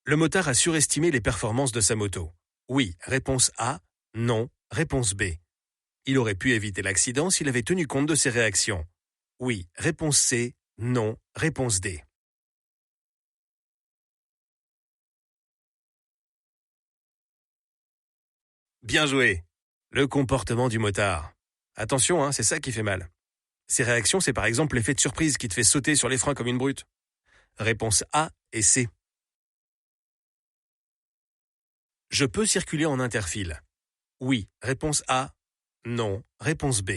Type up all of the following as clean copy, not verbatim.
Le motard a surestimé les performances de sa moto. Oui, réponse A. Non, réponse B. Il aurait pu éviter l'accident s'il avait tenu compte de ses réactions. Oui, réponse C. Non, réponse D. Bien joué. Le comportement du motard. Attention, c'est ça qui fait mal. Ses réactions, c'est par exemple l'effet de surprise qui te fait sauter sur les freins comme une brute. Réponse A et C. Je peux circuler en interfile. Oui, réponse A. Non, réponse B.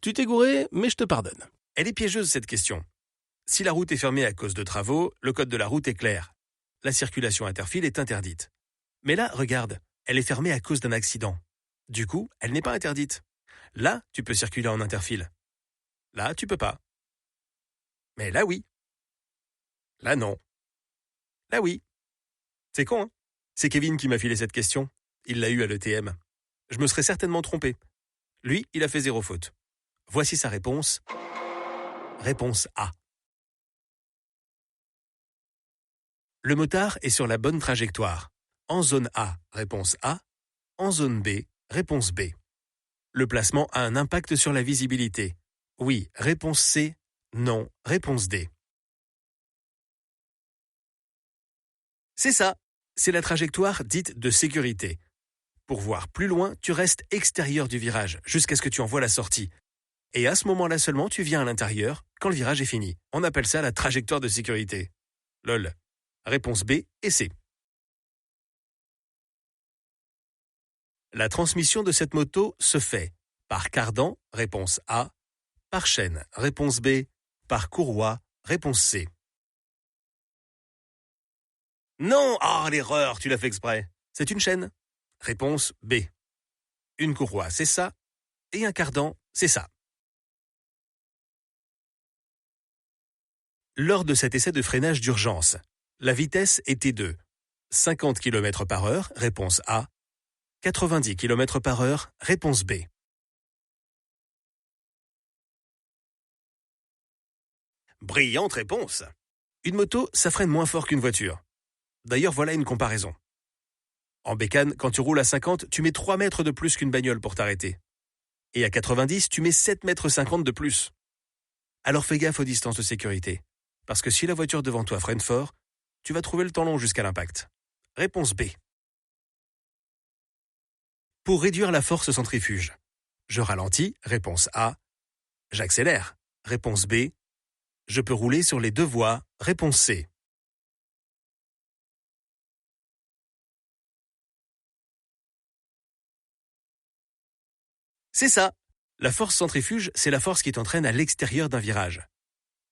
Tu t'es gouré, mais je te pardonne. Elle est piégeuse cette question. Si la route est fermée à cause de travaux, le code de la route est clair. La circulation interfile est interdite. Mais là, regarde, elle est fermée à cause d'un accident. Du coup, elle n'est pas interdite. Là, tu peux circuler en interfile. Là, tu peux pas. Mais là, oui. Là, non. Là, oui. C'est con, hein? C'est Kevin qui m'a filé cette question. Il l'a eu à l'ETM. Je me serais certainement trompé. Lui, il a fait 0 faute. Voici sa réponse. Réponse A. Le motard est sur la bonne trajectoire. En zone A, réponse A. En zone B, réponse B. Le placement a un impact sur la visibilité. Oui, réponse C. Non, réponse D. C'est ça. C'est la trajectoire dite de sécurité. Pour voir plus loin, tu restes extérieur du virage jusqu'à ce que tu en vois la sortie. Et à ce moment-là seulement, tu viens à l'intérieur quand le virage est fini. On appelle ça la trajectoire de sécurité. LOL. Réponse B et C. La transmission de cette moto se fait par cardan, réponse A, par chaîne, réponse B, par courroie, réponse C. Non, l'erreur, tu l'as fait exprès. C'est une chaîne. Réponse B. Une courroie, c'est ça, et un cardan, c'est ça. Lors de cet essai de freinage d'urgence, la vitesse était de 50 km par heure, réponse A, 90 km par heure, réponse B. Brillante réponse. Une moto, ça freine moins fort qu'une voiture. D'ailleurs, voilà une comparaison. En bécane, quand tu roules à 50, tu mets 3 mètres de plus qu'une bagnole pour t'arrêter. Et à 90, tu mets 7,50 mètres de plus. Alors fais gaffe aux distances de sécurité. Parce que si la voiture devant toi freine fort, tu vas trouver le temps long jusqu'à l'impact. Réponse B. Pour réduire la force centrifuge. Je ralentis, réponse A. J'accélère, réponse B. Je peux rouler sur les 2 voies, réponse C. C'est ça. La force centrifuge, c'est la force qui t'entraîne à l'extérieur d'un virage.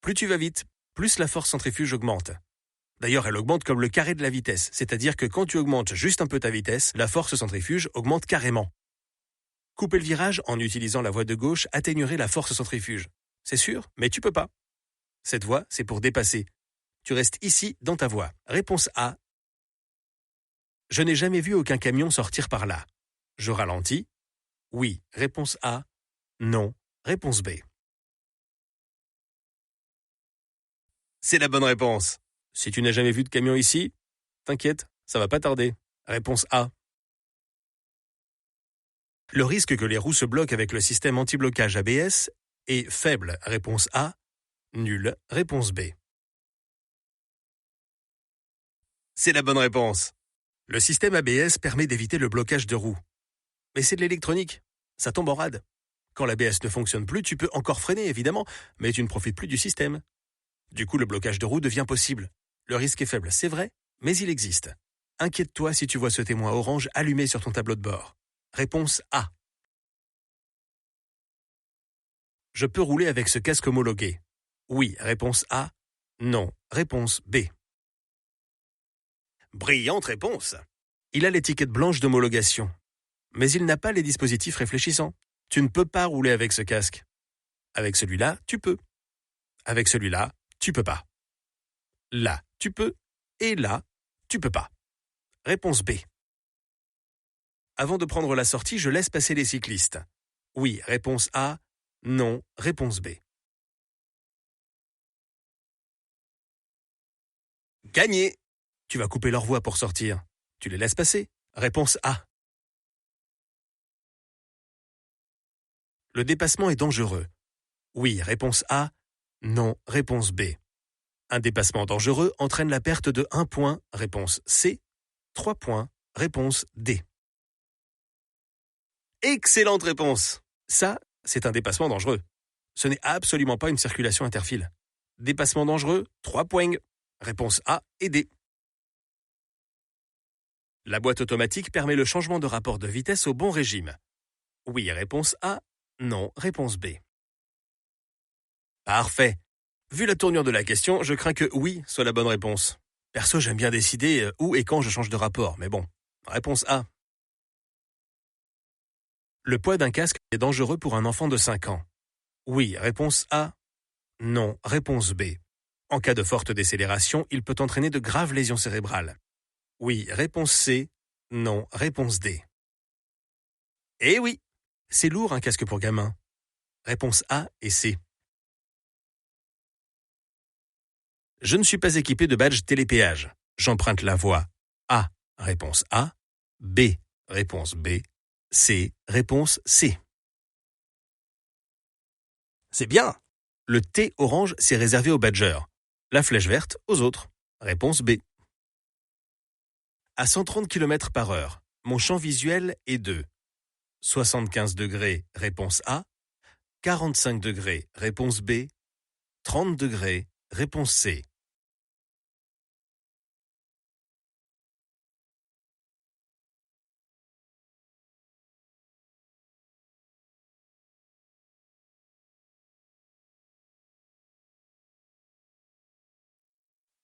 Plus tu vas vite, plus la force centrifuge augmente. D'ailleurs, elle augmente comme le carré de la vitesse, c'est-à-dire que quand tu augmentes juste un peu ta vitesse, la force centrifuge augmente carrément. Couper le virage en utilisant la voie de gauche atténuerait la force centrifuge. C'est sûr, mais tu peux pas. Cette voie, c'est pour dépasser. Tu restes ici dans ta voie. Réponse A. Je n'ai jamais vu aucun camion sortir par là. Je ralentis. Oui. Réponse A. Non. Réponse B. C'est la bonne réponse. Si tu n'as jamais vu de camion ici, t'inquiète, ça va pas tarder. Réponse A. Le risque que les roues se bloquent avec le système anti-blocage ABS est faible. Réponse A. Nul. Réponse B. C'est la bonne réponse. Le système ABS permet d'éviter le blocage de roues. Mais c'est de l'électronique. Ça tombe en rade. Quand l'ABS ne fonctionne plus, tu peux encore freiner, évidemment, mais tu ne profites plus du système. Du coup, le blocage de roue devient possible. Le risque est faible, c'est vrai, mais il existe. Inquiète-toi si tu vois ce témoin orange allumé sur ton tableau de bord. Réponse A. Je peux rouler avec ce casque homologué. Oui, réponse A. Non, réponse B. Brillante réponse. Il a l'étiquette blanche d'homologation. Mais il n'a pas les dispositifs réfléchissants. Tu ne peux pas rouler avec ce casque. Avec celui-là, tu peux. Avec celui-là, tu peux pas. Là, tu peux. Et là, tu peux pas. Réponse B. Avant de prendre la sortie, je laisse passer les cyclistes. Oui, réponse A. Non, réponse B. Gagné! Tu vas couper leur voie pour sortir. Tu les laisses passer. Réponse A. Le dépassement est dangereux. Oui, réponse A. Non, réponse B. Un dépassement dangereux entraîne la perte de 1 point, réponse C. 3 points, réponse D. Excellente réponse! Ça, c'est un dépassement dangereux. Ce n'est absolument pas une circulation interfile. Dépassement dangereux, 3 points. Réponse A et D. La boîte automatique permet le changement de rapport de vitesse au bon régime. Oui, réponse A. Non, réponse B. Parfait. Vu la tournure de la question, je crains que oui soit la bonne réponse. Perso, j'aime bien décider où et quand je change de rapport, mais bon. Réponse A. Le poids d'un casque est dangereux pour un enfant de 5 ans. Oui, réponse A. Non, réponse B. En cas de forte décélération, il peut entraîner de graves lésions cérébrales. Oui, réponse C. Non, réponse D. Eh oui, c'est lourd un casque pour gamin. Réponse A et C. Je ne suis pas équipé de badge télépéage. J'emprunte la voie A, réponse A, B, réponse B, C, réponse C. C'est bien. Le T orange, c'est réservé aux badgers. La flèche verte, aux autres. Réponse B. À 130 km par heure, mon champ visuel est de 75 degrés, réponse A, 45 degrés, réponse B, 30 degrés, réponse C.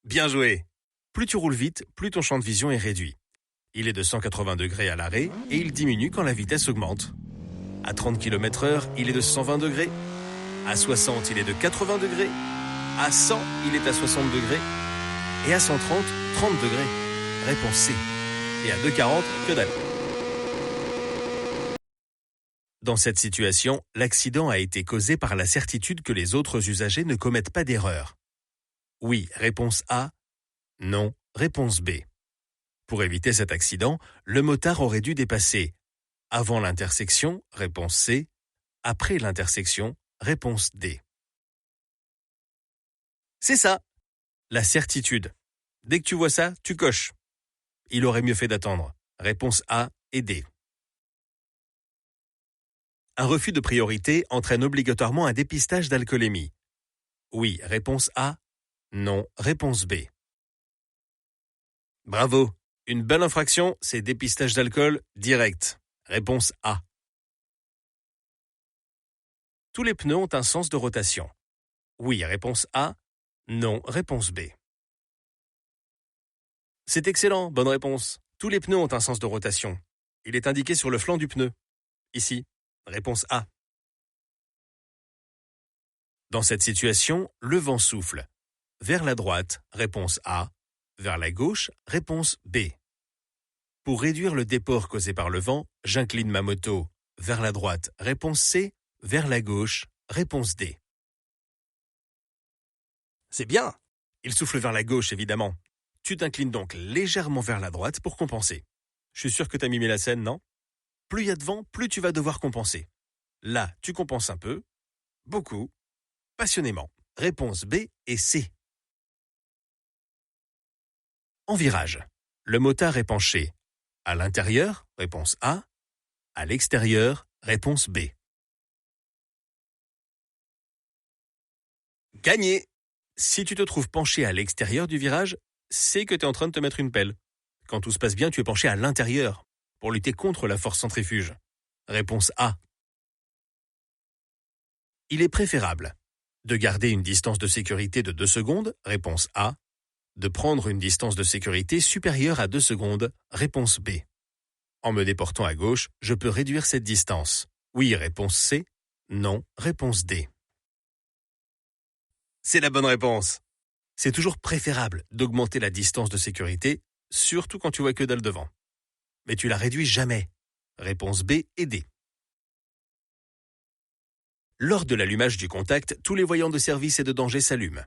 Bien joué. Plus tu roules vite, plus ton champ de vision est réduit. Il est de 180 degrés à l'arrêt et il diminue quand la vitesse augmente. À 30 km/h, il est de 120 degrés. À 60, il est de 80 degrés. À 100, il est à 60 degrés. Et à 130, 30 degrés. Réponse C. Et à 240, que dalle. Dans cette situation, l'accident a été causé par la certitude que les autres usagers ne commettent pas d'erreur. Oui, réponse A. Non, réponse B. Pour éviter cet accident, le motard aurait dû dépasser avant l'intersection, réponse C, après l'intersection, réponse D. C'est ça, la certitude. Dès que tu vois ça, tu coches. Il aurait mieux fait d'attendre. Réponse A et D. Un refus de priorité entraîne obligatoirement un dépistage d'alcoolémie. Oui, réponse A. Non, réponse B. Bravo. Une belle infraction, c'est dépistage d'alcool direct. Réponse A. Tous les pneus ont un sens de rotation. Oui, réponse A. Non, réponse B. C'est excellent, bonne réponse. Tous les pneus ont un sens de rotation. Il est indiqué sur le flanc du pneu. Ici, réponse A. Dans cette situation, le vent souffle. Vers la droite, réponse A. Vers la gauche, réponse B. Pour réduire le déport causé par le vent, j'incline ma moto. Vers la droite, réponse C. Vers la gauche, réponse D. C'est bien. Il souffle vers la gauche, évidemment. Tu t'inclines donc légèrement vers la droite pour compenser. Je suis sûr que t'as mimé la scène, non? Plus il y a de vent, plus tu vas devoir compenser. Là, tu compenses un peu, beaucoup, passionnément. Réponse B et C. En virage, le motard est penché. À l'intérieur, réponse A. À l'extérieur, réponse B. Gagné! Si tu te trouves penché à l'extérieur du virage, c'est que tu es en train de te mettre une pelle. Quand tout se passe bien, tu es penché à l'intérieur pour lutter contre la force centrifuge. Réponse A. Il est préférable de garder une distance de sécurité de 2 secondes, réponse A, de prendre une distance de sécurité supérieure à 2 secondes, réponse B. En me déportant à gauche, je peux réduire cette distance. Oui, réponse C, non, réponse D. C'est la bonne réponse. C'est toujours préférable d'augmenter la distance de sécurité, surtout quand tu vois que dalle devant. Mais tu la réduis jamais. Réponse B et D. Lors de l'allumage du contact, tous les voyants de service et de danger s'allument.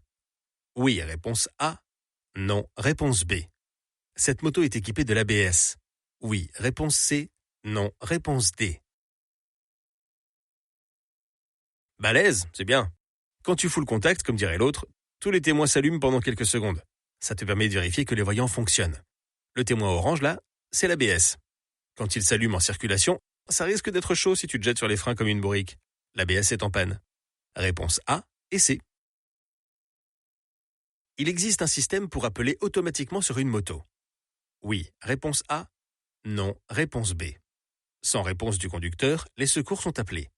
Oui, réponse A. Non. Réponse B. Cette moto est équipée de l'ABS. Oui. Réponse C. Non. Réponse D. Balèze, c'est bien. Quand tu fous le contact, comme dirait l'autre, tous les témoins s'allument pendant quelques secondes. Ça te permet de vérifier que les voyants fonctionnent. Le témoin orange, là, c'est l'ABS. Quand il s'allume en circulation, ça risque d'être chaud si tu te jettes sur les freins comme une bourrique. L'ABS est en panne. Réponse A et C. Il existe un système pour appeler automatiquement sur une moto. Oui. Réponse A. Non. Réponse B. Sans réponse du conducteur, les secours sont appelés.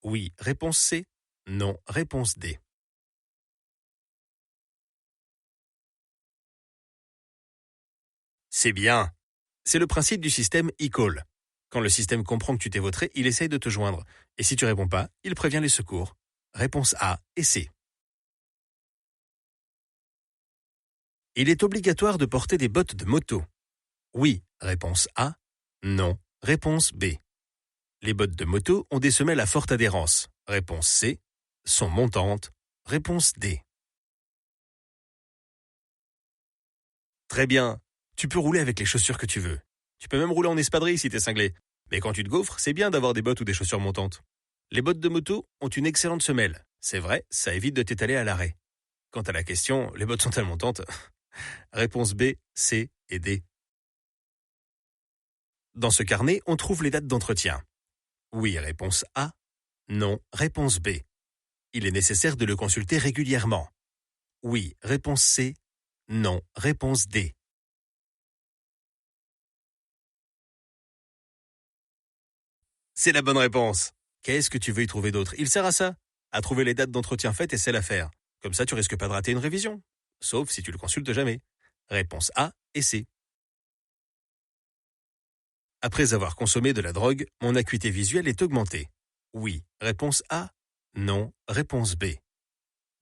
Oui. Réponse C. Non. Réponse D. C'est bien. C'est le principe du système e-call. Quand le système comprend que tu t'es vautré, il essaye de te joindre. Et si tu réponds pas, il prévient les secours. Réponse A et C. Il est obligatoire de porter des bottes de moto. Oui. Réponse A. Non. Réponse B. Les bottes de moto ont des semelles à forte adhérence. Réponse C. Sont montantes. Réponse D. Très bien. Tu peux rouler avec les chaussures que tu veux. Tu peux même rouler en espadrille si t'es cinglé. Mais quand tu te gaufres, c'est bien d'avoir des bottes ou des chaussures montantes. Les bottes de moto ont une excellente semelle. C'est vrai, ça évite de t'étaler à l'arrêt. Quant à la question, les bottes sont-elles montantes? Réponse B, C et D. Dans ce carnet, on trouve les dates d'entretien. Oui, réponse A. Non, réponse B. Il est nécessaire de le consulter régulièrement. Oui, réponse C. Non, réponse D. C'est la bonne réponse. Qu'est-ce que tu veux y trouver d'autre? Il sert à ça. À trouver les dates d'entretien faites et celles à faire. Comme ça, tu risques pas de rater une révision. Sauf si tu le consultes jamais. Réponse A et C. Après avoir consommé de la drogue, mon acuité visuelle est augmentée. Oui. Réponse A. Non. Réponse B.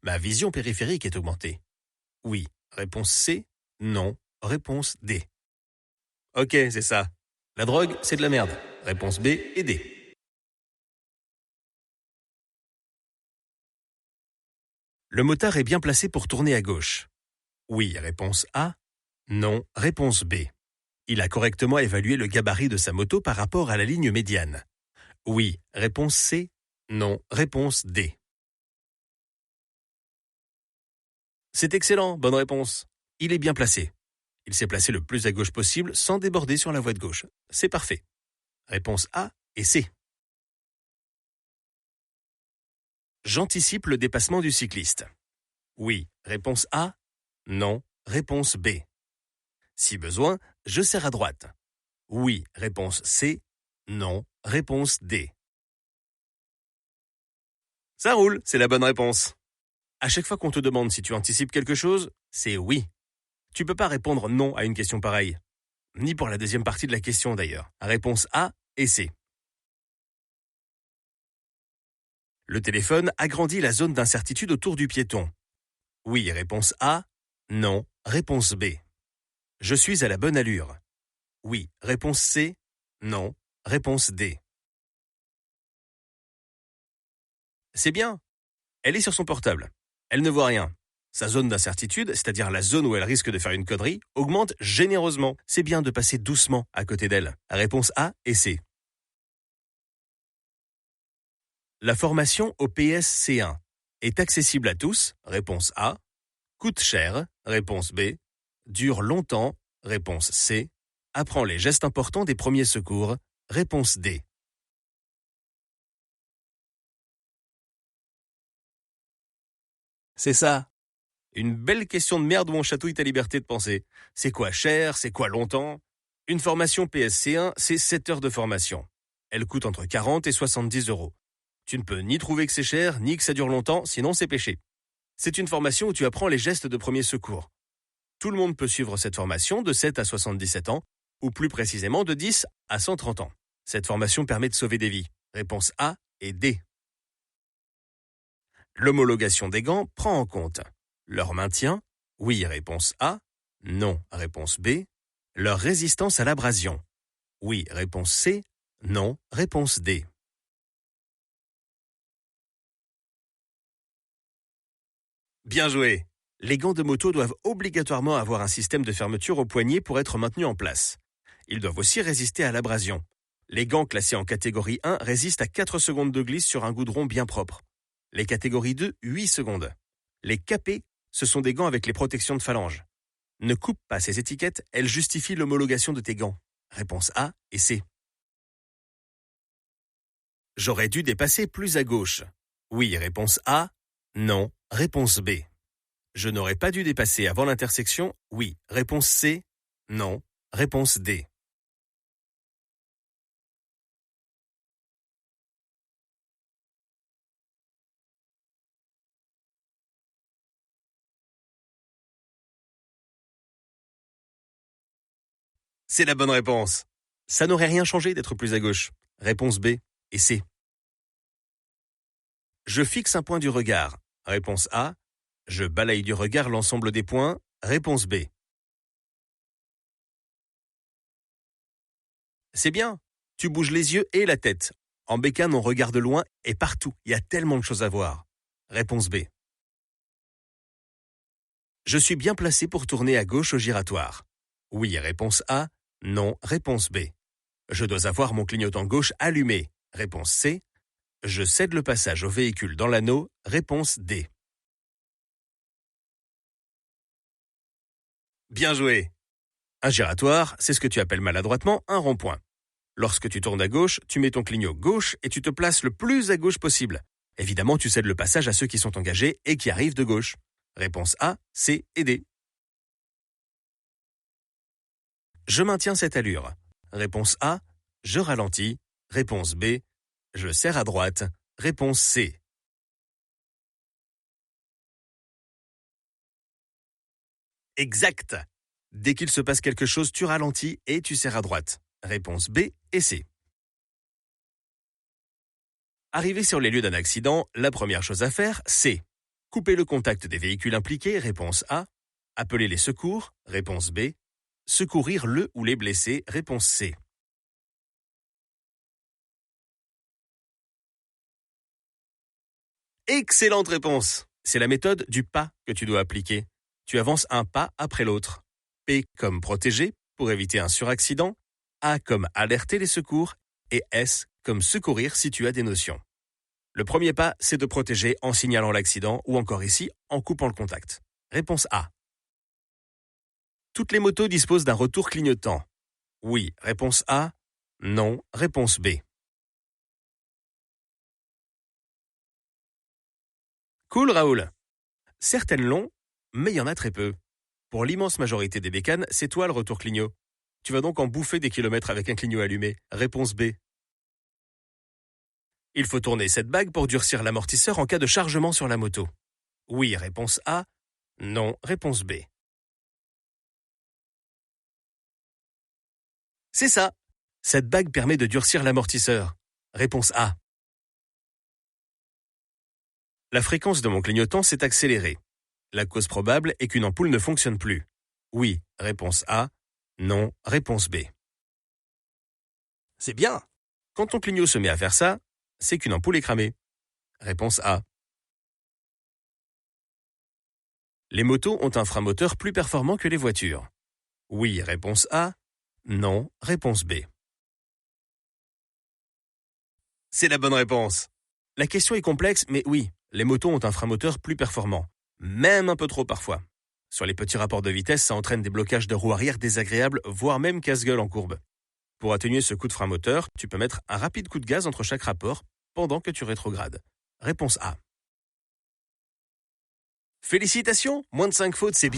Ma vision périphérique est augmentée. Oui. Réponse C. Non. Réponse D. Ok, c'est ça. La drogue, c'est de la merde. Réponse B et D. Le motard est bien placé pour tourner à gauche. Oui. Réponse A. Non. Réponse B. Il a correctement évalué le gabarit de sa moto par rapport à la ligne médiane. Oui. Réponse C. Non. Réponse D. C'est excellent, bonne réponse. Il est bien placé. Il s'est placé le plus à gauche possible sans déborder sur la voie de gauche. C'est parfait. Réponse A et C. J'anticipe le dépassement du cycliste. Oui. Réponse A. Non. Réponse B. Si besoin, je serre à droite. Oui. Réponse C. Non. Réponse D. Ça roule, c'est la bonne réponse. À chaque fois qu'on te demande si tu anticipes quelque chose, c'est oui. Tu peux pas répondre non à une question pareille. Ni pour la deuxième partie de la question d'ailleurs. Réponse A et C. Le téléphone agrandit la zone d'incertitude autour du piéton. Oui, réponse A. Non, réponse B. Je suis à la bonne allure. Oui, réponse C. Non, réponse D. C'est bien. Elle est sur son portable. Elle ne voit rien. Sa zone d'incertitude, c'est-à-dire la zone où elle risque de faire une connerie, augmente généreusement. C'est bien de passer doucement à côté d'elle. Réponse A et C. La formation au PSC1 est accessible à tous. Réponse A. Coûte cher. Réponse B. Dure longtemps. Réponse C. Apprend les gestes importants des premiers secours. Réponse D. C'est ça. Une belle question de merde où on chatouille ta liberté de penser. C'est quoi cher? C'est quoi longtemps? Une formation PSC1, c'est 7 heures de formation. Elle coûte entre 40 et 70 euros. Tu ne peux ni trouver que c'est cher, ni que ça dure longtemps, sinon c'est péché. C'est une formation où tu apprends les gestes de premier secours. Tout le monde peut suivre cette formation de 7 à 77 ans, ou plus précisément de 10 à 130 ans. Cette formation permet de sauver des vies. Réponse A et D. L'homologation des gants prend en compte leur maintien, oui, réponse A, non, réponse B, leur résistance à l'abrasion, oui, réponse C, non, réponse D. Bien joué. Les gants de moto doivent obligatoirement avoir un système de fermeture au poignet pour être maintenus en place. Ils doivent aussi résister à l'abrasion. Les gants classés en catégorie 1 résistent à 4 secondes de glisse sur un goudron bien propre. Les catégories 2, 8 secondes. Les capés, ce sont des gants avec les protections de phalange. Ne coupe pas ces étiquettes, elles justifient l'homologation de tes gants. Réponse A et C. J'aurais dû dépasser plus à gauche. Oui, réponse A. Non, réponse B. Je n'aurais pas dû dépasser avant l'intersection. Oui, réponse C. Non, réponse D. C'est la bonne réponse. Ça n'aurait rien changé d'être plus à gauche. Réponse B et C. Je fixe un point du regard. Réponse A. Je balaye du regard l'ensemble des points. Réponse B. C'est bien. Tu bouges les yeux et la tête. En bécane, on regarde loin et partout. Il y a tellement de choses à voir. Réponse B. Je suis bien placé pour tourner à gauche au giratoire. Oui, réponse A. Non, réponse B. Je dois avoir mon clignotant gauche allumé. Réponse C. Je cède le passage au véhicule dans l'anneau. Réponse D. Bien joué. Un giratoire, c'est ce que tu appelles maladroitement un rond-point. Lorsque tu tournes à gauche, tu mets ton clignot gauche et tu te places le plus à gauche possible. Évidemment, tu cèdes le passage à ceux qui sont engagés et qui arrivent de gauche. Réponse A, C et D. Je maintiens cette allure. Réponse A, je ralentis. Réponse B, je serre à droite. Réponse C. Exact. Dès qu'il se passe quelque chose, tu ralentis et tu serres à droite. Réponse B et C. Arrivé sur les lieux d'un accident, la première chose à faire, c'est couper le contact des véhicules impliqués, réponse A, appeler les secours, réponse B, secourir le ou les blessés, réponse C. Excellente réponse. C'est la méthode du pas que tu dois appliquer. Tu avances un pas après l'autre. P comme protéger, pour éviter un suraccident, A comme alerter les secours, et S comme secourir si tu as des notions. Le premier pas, c'est de protéger en signalant l'accident ou encore ici, en coupant le contact. Réponse A. Toutes les motos disposent d'un retour clignotant. Oui, réponse A. Non, réponse B. Cool, Raoul. Certaines l'ont, mais il y en a très peu. Pour l'immense majorité des bécanes, c'est toi le retour clignot. Tu vas donc en bouffer des kilomètres avec un clignot allumé. Réponse B. Il faut tourner cette bague pour durcir l'amortisseur en cas de chargement sur la moto. Oui, réponse A. Non, réponse B. C'est ça. Cette bague permet de durcir l'amortisseur. Réponse A. La fréquence de mon clignotant s'est accélérée. La cause probable est qu'une ampoule ne fonctionne plus. Oui, réponse A. Non, réponse B. C'est bien. Quand ton clignot se met à faire ça, c'est qu'une ampoule est cramée. Réponse A. Les motos ont un frein moteur plus performant que les voitures. Oui, réponse A. Non, réponse B. C'est la bonne réponse. La question est complexe, mais oui, les motos ont un frein moteur plus performant. Même un peu trop parfois. Sur les petits rapports de vitesse, ça entraîne des blocages de roues arrière désagréables, voire même casse-gueule en courbe. Pour atténuer ce coup de frein moteur, tu peux mettre un rapide coup de gaz entre chaque rapport pendant que tu rétrogrades. Réponse A. Félicitations, moins de 5 fautes, c'est bien.